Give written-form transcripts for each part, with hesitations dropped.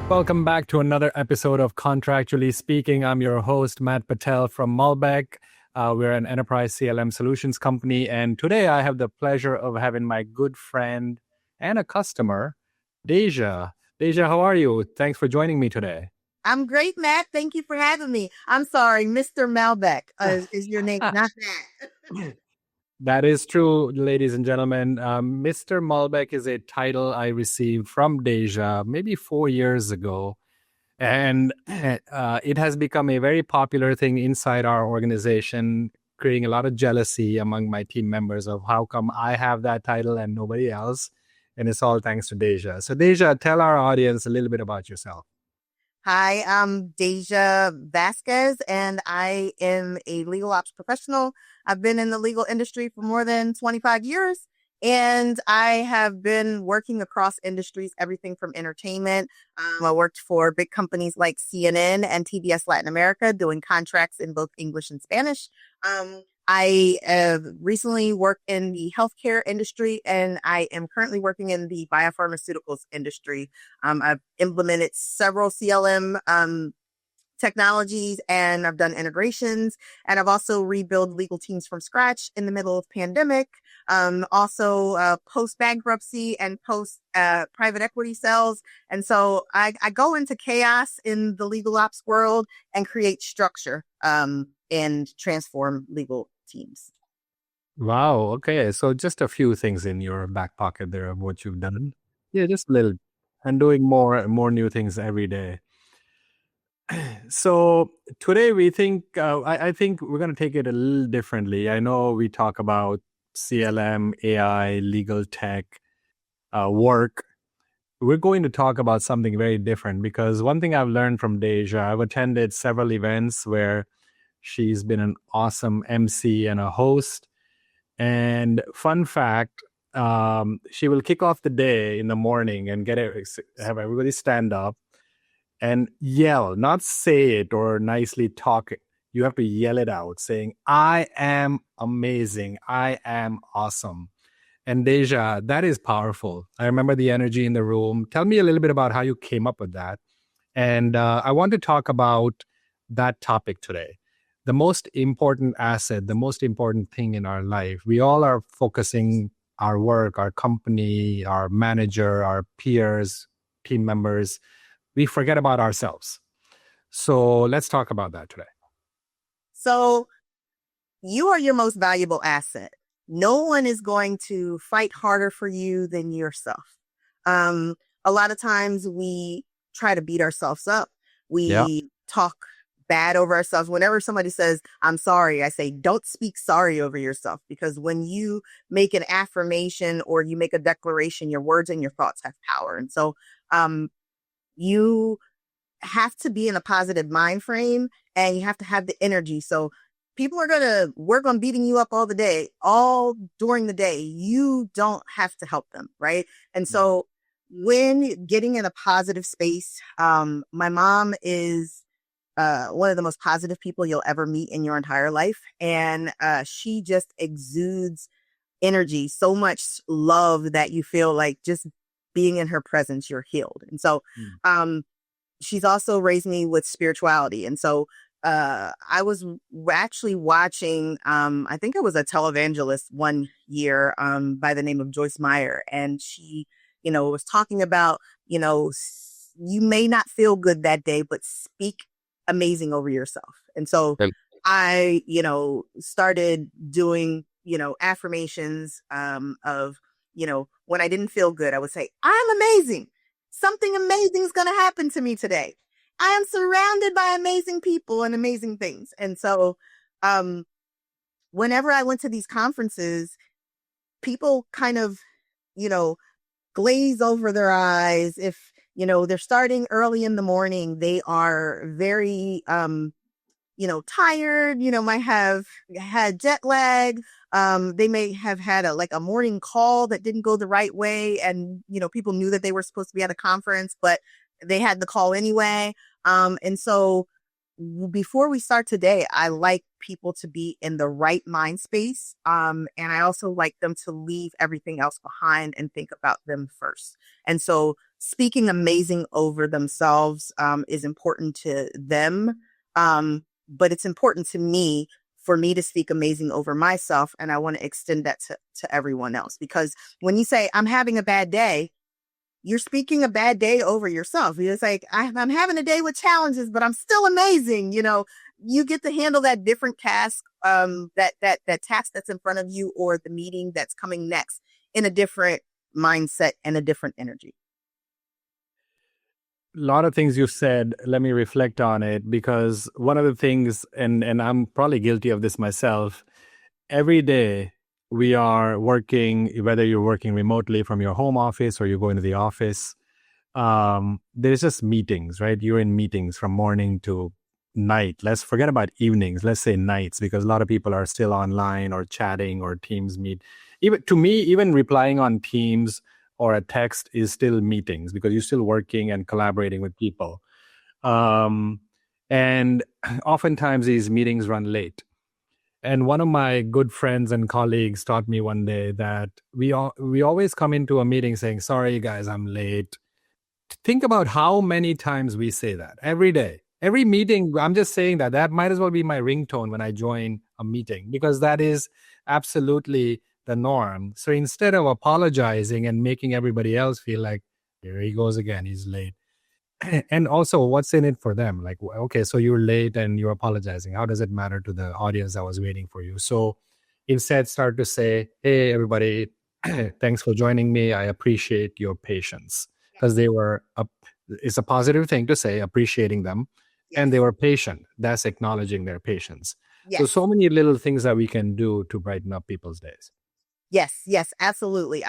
Welcome back to another episode of Contractually Speaking. I'm your host, Matt Patel from Malbek. We're an enterprise CLM solutions company. And today I have the pleasure of having my good friend and a customer, Deisha. Deisha, how are you? Thanks for joining me today. I'm great, Matt. Thank you for having me. I'm sorry, Mr. Malbek is your name, not that. That is true, ladies and gentlemen. Mr. Malbek is a title I received from Deisha maybe 4 years ago. And it has become a very popular thing inside our organization, creating a lot of jealousy among my team members of how come I have that title and nobody else. And it's all thanks to Deisha. So Deisha, tell our audience a little bit about yourself. Hi, I'm Deisha Vazquez, and I am a legal ops professional. I've been in the legal industry for more than 25 years, and I have been working across industries, everything from entertainment. I worked for big companies like CNN and TBS Latin America, doing contracts in both English and Spanish. I have recently worked in the healthcare industry, and I am currently working in the biopharmaceuticals industry. I've implemented several CLM technologies, and I've done integrations, and I've also rebuilt legal teams from scratch in the middle of pandemic. Also post bankruptcy and post private equity sales. And so I go into chaos in the legal ops world and create structure and transform legal teams. Wow. Okay. So just a few things in your back pocket there of what you've done. Yeah, just a little, and doing more new things every day. So today we think I think we're going to take it a little differently. I know we talk about CLM, AI, legal tech, work. We're going to talk about something very different because one thing I've learned from Deja, I've attended several events where she's been an awesome MC and a host. And fun fact, she will kick off the day in the morning and have everybody stand up and yell, not say it or nicely talk it. You have to yell it out saying, I am amazing. I am awesome. And Deja, that is powerful. I remember the energy in the room. Tell me a little bit about how you came up with that. And I want to talk about that topic today. The most important asset, the most important thing in our life. We all are focusing our work, our company, our manager, our peers, team members. We forget about ourselves. So let's talk about that today. So you are your most valuable asset. No one is going to fight harder for you than yourself. A lot of times we try to beat ourselves up. We talk bad over ourselves. Whenever somebody says, I'm sorry, I say, don't speak sorry over yourself, because when you make an affirmation or you make a declaration, your words and your thoughts have power. And so, you have to be in a positive mind frame, and you have to have the energy. So people are going to work on beating you up all during the day. You don't have to help them. Right. And so when getting in a positive space, my mom is one of the most positive people you'll ever meet in your entire life. And she just exudes energy, so much love that you feel like just being in her presence, you're healed. And so she's also raised me with spirituality. And so I was actually watching, I think it was a televangelist one year by the name of Joyce Meyer. And she, was talking about, you may not feel good that day, but speak amazing over yourself. And so I, started doing, affirmations of, when I didn't feel good, I would say, I'm amazing. Something amazing is going to happen to me today. I am surrounded by amazing people and amazing things. And so, whenever I went to these conferences, people kind of, glaze over their eyes. If, they're starting early in the morning, they are very, tired, might have had jet lag. They may have had a morning call that didn't go the right way. And, people knew that they were supposed to be at a conference, but they had the call anyway. And so before we start today, I like people to be in the right mind space. And I also like them to leave everything else behind and think about them first. And so speaking amazing over themselves is important to them. But it's important to me for me to speak amazing over myself. And I want to extend that to everyone else. Because when you say, I'm having a bad day, you're speaking a bad day over yourself. It's like, I'm having a day with challenges, but I'm still amazing. You get to handle that different task, that task that's in front of you or the meeting that's coming next in a different mindset and a different energy. A lot of things you said, let me reflect on it, because one of the things, and I'm probably guilty of this myself, every day we are working, whether you're working remotely from your home office or you're going to the office, there's just meetings, right? You're in meetings from morning to night. Let's forget about evenings. Let's say nights, because a lot of people are still online or chatting or Teams meet. Even to me, even replying on Teams or a text is still meetings, because you're still working and collaborating with people. And oftentimes these meetings run late. And one of my good friends and colleagues taught me one day that we always come into a meeting saying, sorry, guys, I'm late. Think about how many times we say that every day. Every meeting, I'm just saying that might as well be my ringtone when I join a meeting, because that is absolutely the norm. So instead of apologizing and making everybody else feel like, here he goes again, he's late. And also, what's in it for them? Like, okay, so you're late and you're apologizing. How does it matter to the audience that was waiting for you? So instead, start to say, hey, everybody, thanks for joining me. I appreciate your patience, because it's a positive thing to say, appreciating them. Yes. And they were patient. That's acknowledging their patience. Yes. So many little things that we can do to brighten up people's days. Yes, absolutely.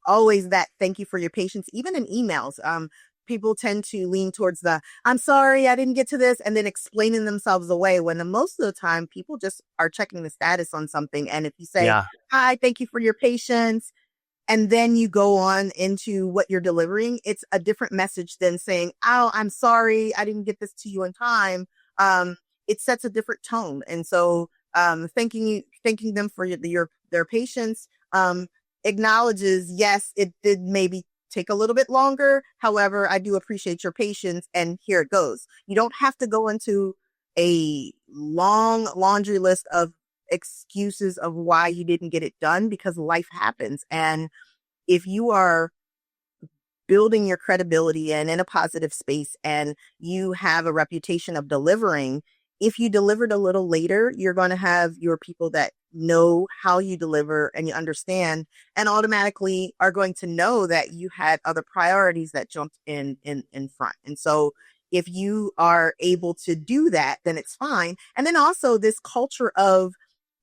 Always that thank you for your patience, even in emails. People tend to lean towards I'm sorry, I didn't get to this, and then explaining themselves away, when most of the time people just are checking the status on something. And if you say, hi, thank you for your patience, and then you go on into what you're delivering, it's a different message than saying, oh, I'm sorry, I didn't get this to you in time. It sets a different tone. And so thanking them for their patience acknowledges, yes, it did maybe take a little bit longer. However, I do appreciate your patience, and here it goes. You don't have to go into a long laundry list of excuses of why you didn't get it done, because life happens. And if you are building your credibility and in a positive space, and you have a reputation of delivering, if you delivered a little later, you're going to have your people that know how you deliver and you understand, and automatically are going to know that you had other priorities that jumped in front. And so if you are able to do that, then it's fine. And then also this culture of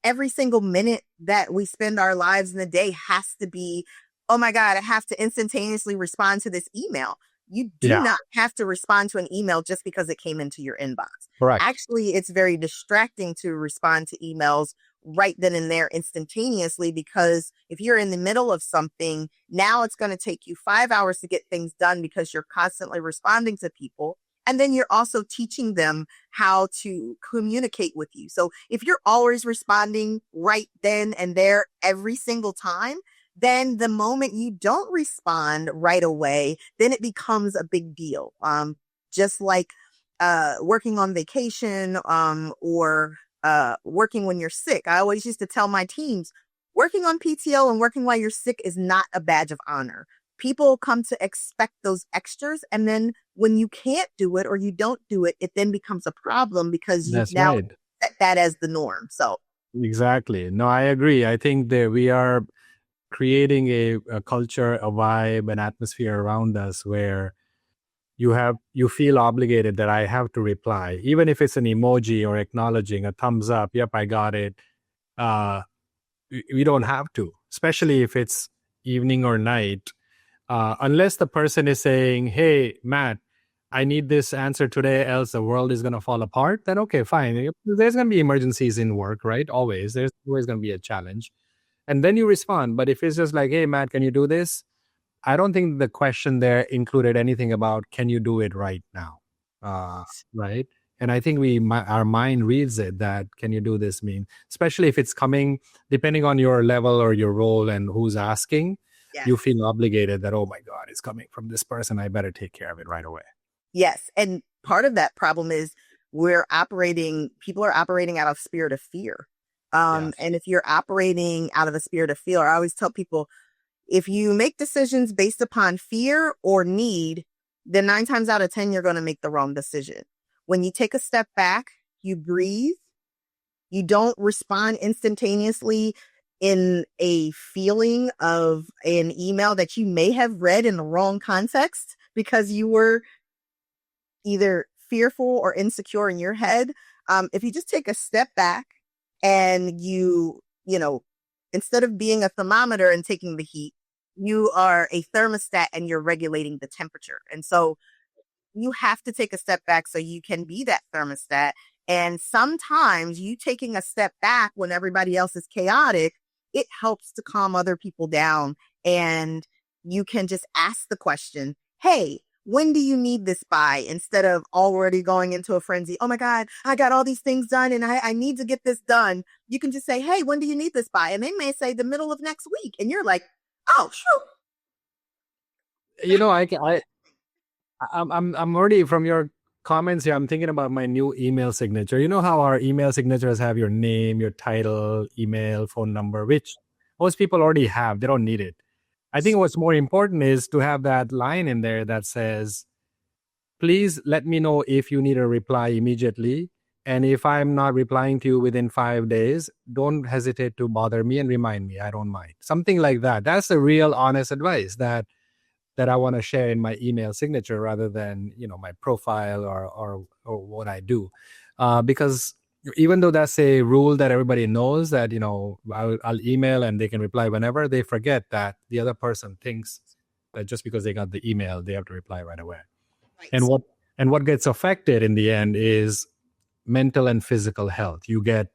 every single minute that we spend our lives in the day has to be, oh my God, I have to instantaneously respond to this email. You do not have to respond to an email just because it came into your inbox. Correct. Actually, it's very distracting to respond to emails right then and there instantaneously, because if you're in the middle of something, now it's going to take you 5 hours to get things done because you're constantly responding to people. And then you're also teaching them how to communicate with you. So if you're always responding right then and there every single time, then the moment you don't respond right away, then it becomes a big deal. Just like working on vacation or working when you're sick. I always used to tell my teams, working on PTO and working while you're sick is not a badge of honor. People come to expect those extras. And then when you can't do it or you don't do it, it then becomes a problem, because you've now set that as the norm. So exactly. No, I agree. I think that we are creating a culture, a vibe, an atmosphere around us where you feel obligated that I have to reply, even if it's an emoji or acknowledging a thumbs up. Yep, I got it. We don't have to, especially if it's evening or night, unless the person is saying, hey, Matt, I need this answer today, else the world is going to fall apart. Then, okay, fine. There's going to be emergencies in work, right? There's always going to be a challenge. And then you respond. But if it's just like, hey, Matt, can you do this? I don't think the question there included anything about, can you do it right now? Right. And I think our mind reads it, that can you do this mean, especially if it's coming, depending on your level or your role and who's asking. Yes. you feel obligated that, oh my God, it's coming from this person. I better take care of it right away. Yes. And part of that problem is people are operating out of spirit of fear. Yes. And if you're operating out of the spirit of fear, I always tell people, if you make decisions based upon fear or need, then 9 times out of 10, you're going to make the wrong decision. When you take a step back, you breathe, you don't respond instantaneously in a feeling of an email that you may have read in the wrong context because you were either fearful or insecure in your head. If you just take a step back and instead of being a thermometer and taking the heat, you are a thermostat and you're regulating the temperature. And so you have to take a step back so you can be that thermostat. And sometimes you taking a step back when everybody else is chaotic, it helps to calm other people down. And you can just ask the question, hey, when do you need this by? Instead of already going into a frenzy. Oh my God, I got all these things done and I need to get this done. You can just say, hey, when do you need this by? And they may say the middle of next week. And you're like, oh, sure. I'm already from your comments here. I'm thinking about my new email signature. You know how our email signatures have your name, your title, email, phone number, which most people already have. They don't need it. I think what's more important is to have that line in there that says, please let me know if you need a reply immediately. And if I'm not replying to you within 5 days, don't hesitate to bother me and remind me. I don't mind. Something like that. That's the real honest advice that I want to share in my email signature rather than my profile or what I do, because even though that's a rule that everybody knows that I'll email and they can reply whenever, they forget that the other person thinks that just because they got the email they have to reply right away. Right. And what gets affected in the end is mental and physical health. You get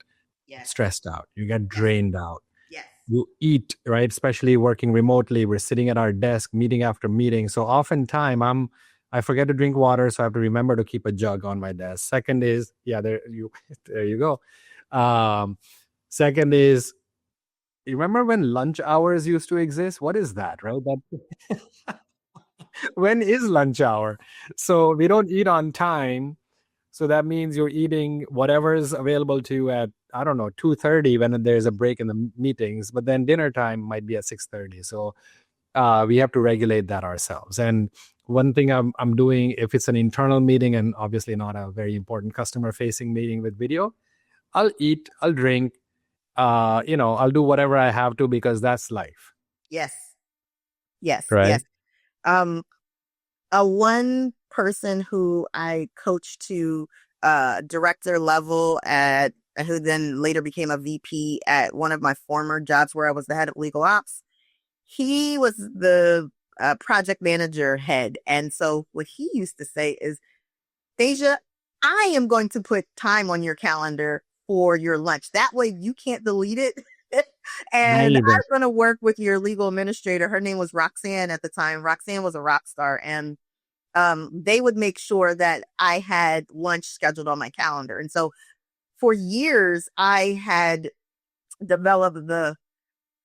stressed out, you get drained out. Yes. You eat, right? Especially working remotely, we're sitting at our desk meeting after meeting. So oftentimes I forget to drink water, so I have to remember to keep a jug on my desk. Second is, there you go. Second is, you remember when lunch hours used to exist? What is that, right? When is lunch hour? So we don't eat on time. So that means you're eating whatever is available to you at, I don't know, 2:30 when there's a break in the meetings, but then dinner time might be at 6:30. So we have to regulate that ourselves. And one thing I'm doing, if it's an internal meeting and obviously not a very important customer facing meeting with video, I'll eat, I'll drink, I'll do whatever I have to because that's life. Yes. Yes. Right. Yes. One person who I coached to director level who then later became a VP at one of my former jobs where I was the head of legal ops. He was the project manager head. And so what he used to say is, Deisha, I am going to put time on your calendar for your lunch. That way you can't delete it. And I'm going to work with your legal administrator. Her name was Roxanne at the time. Roxanne was a rock star. And they would make sure that I had lunch scheduled on my calendar. And so for years, I had developed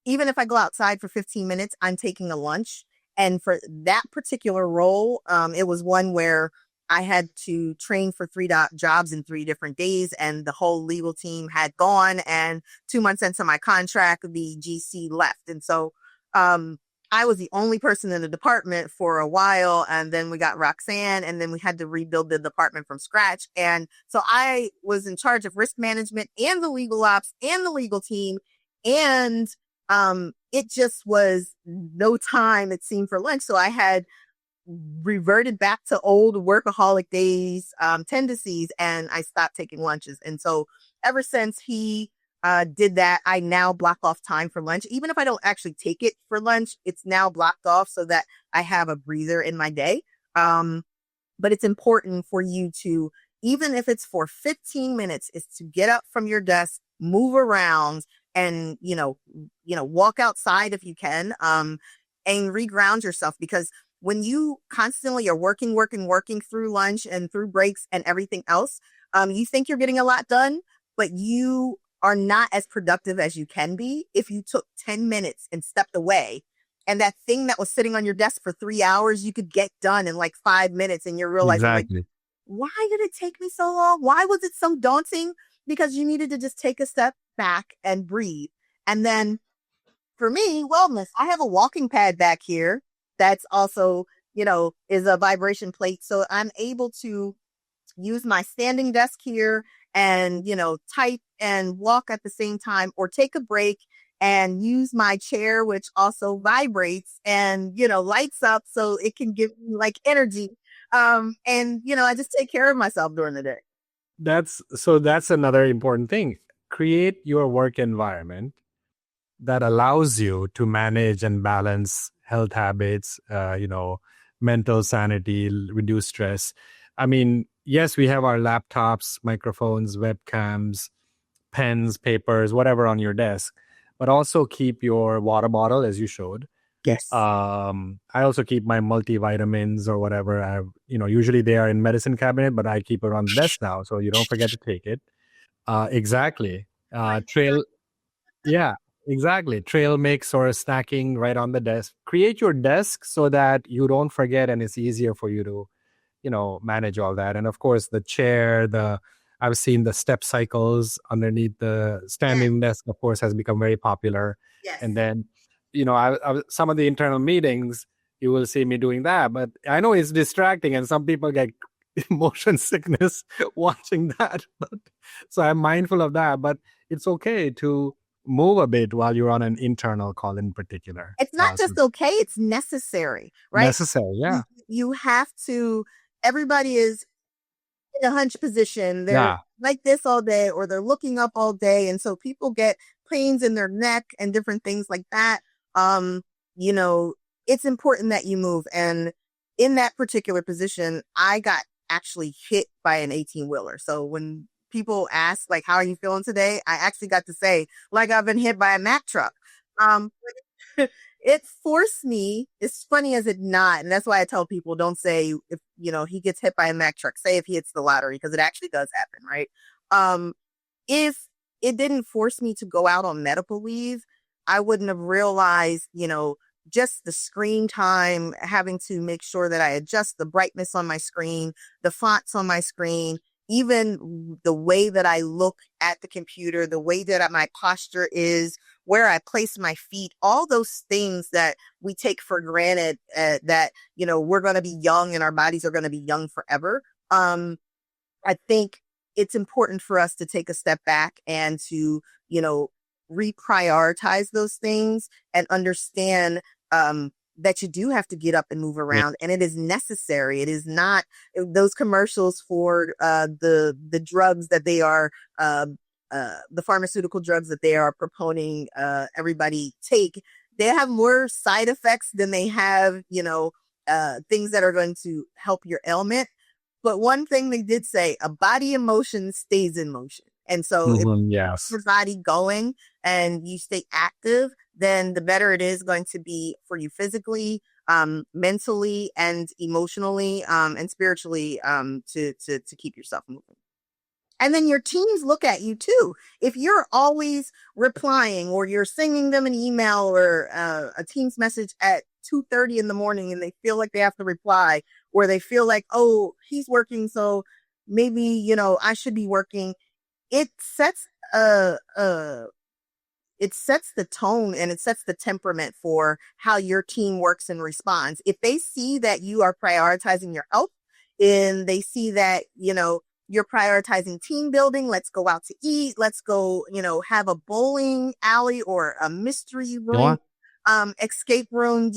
even if I go outside for 15 minutes, I'm taking a lunch. And for that particular role, it was one where I had to train for 3 jobs in 3 different days, and the whole legal team had gone. And 2 months into my contract, the GC left. And so I was the only person in the department for a while. And then we got Roxanne, and then we had to rebuild the department from scratch. And so I was in charge of risk management and the legal ops and the legal team. And it just was no time, it seemed, for lunch. So I had reverted back to old workaholic days, tendencies, and I stopped taking lunches. And so ever since he did that, I now block off time for lunch. Even if I don't actually take it for lunch, it's now blocked off so that I have a breather in my day. But it's important for you to, even if it's for 15 minutes, is to get up from your desk, move around, and walk outside if you can, and reground yourself. Because when you constantly are working through lunch and through breaks and everything else, you think you're getting a lot done, but you are not as productive as you can be if you took 10 minutes and stepped away And that thing that was sitting on your desk for 3 hours, you could get done in like 5 minutes. And you're realizing like, Exactly. why did it take me so long? Why was it so daunting? Because you needed to just take a step back and breathe. And then for me, wellness, I have a walking pad back here that's also, is a vibration plate. So I'm able to use my standing desk here and, type and walk at the same time, or take a break and use my chair, which also vibrates and, lights up so it can give me like energy. And, I just take care of myself during the day. That's another important thing. Create your work environment that allows you to manage and balance health habits, mental sanity, reduce stress. I mean, yes, we have our laptops, microphones, webcams, pens, papers, whatever on your desk, but also keep your water bottle as you showed. Yes. I also keep my multivitamins or whatever. Usually they are in medicine cabinet, but I keep it on the desk now, so you don't forget to take it. Exactly. Trail Yeah, exactly. Trail mix or snacking right on the desk. Create your desk so that you don't forget and it's easier for you to, manage all that. And of course, the chair, I've seen the step cycles underneath the Yes. standing desk, of course, has become very popular. Yes. And then, some of the internal meetings, you will see me doing that. But I know it's distracting and some people get motion sickness watching that. So I'm mindful of that. But it's okay to move a bit while you're on an internal call in particular. It's not just okay, it's necessary, right? Necessary. Yeah. You have to, everybody is in a hunch position. They're Yeah. like this all day, or they're looking up all day. And so people get pains in their neck and different things like that. You know, it's important that you move. And in that particular position, I got actually hit by an 18 wheeler. So when people ask, like, how are you feeling today? I actually got to say, like, I've been hit by a Mack truck. Um, it forced me, as funny as it not, and that's why I tell people, don't say if he gets hit by a Mack truck, say if he hits the lottery, because it actually does happen, right? If it didn't force me to go out on medical leave, I wouldn't have realized, just the screen time, having to make sure that I adjust the brightness on my screen, the fonts on my screen, even the way that I look at the computer, the way that my posture is, where I place my feet, all those things that we take for granted, that, we're going to be young and our bodies are going to be young forever. I think it's important for us to take a step back and to, reprioritize those things and understand, that you do have to get up and move Yeah. around, and it is necessary. It is not those commercials for the drugs that they are, the pharmaceutical drugs that they are proponing everybody take. They have more side effects than they have, things that are going to help your ailment. But one thing they did say, a body in motion stays in motion. And so if Yes. your body going and you stay active, then the better it is going to be for you physically, mentally, and emotionally, and spiritually, to keep yourself moving. And then your teams look at you too. If you're always replying, or you're sending them an email or a Teams message at 2:30 in the morning, and they feel like they have to reply, or they feel like, oh, he's working, so maybe, I should be working. It sets it sets the tone and it sets the temperament for how your team works and responds. If they see that you are prioritizing your health, and they see that, you're prioritizing team building, let's go out to eat, let's go, have a bowling alley or a mystery room, escape room,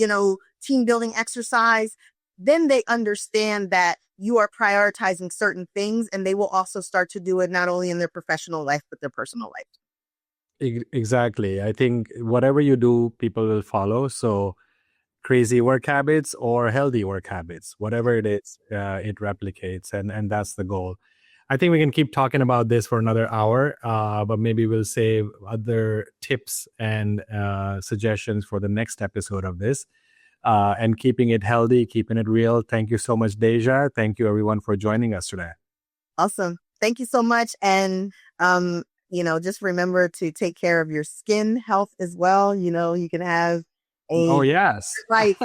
team building exercise, then they understand that you are prioritizing certain things, and they will also start to do it not only in their professional life, but their personal life. Exactly. I think whatever you do, people will follow. So crazy work habits or healthy work habits, whatever it is, it replicates, and that's the goal. I think we can keep talking about this for another hour, but maybe we'll save other tips and suggestions for the next episode of this. And keeping it healthy, keeping it real. Thank you so much, Deja. Thank you, everyone, for joining us today. Awesome. Thank you so much. And, just remember to take care of your skin health as well. You can have Oh, a yes. light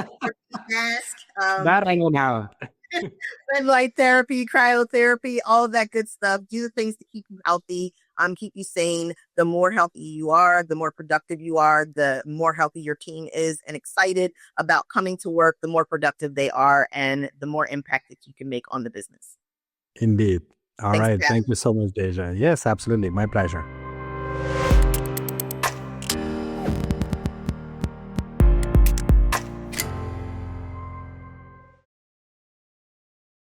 mask, That I know now. red light therapy, cryotherapy, all of that good stuff. Do the things to keep you healthy, keep you sane. The more healthy you are, the more productive you are, the more healthy your team is and excited about coming to work, the more productive they are, and the more impact that you can make on the business. Indeed. All Thanks right. for having Thank you so much, Deja. Yes, absolutely. My pleasure.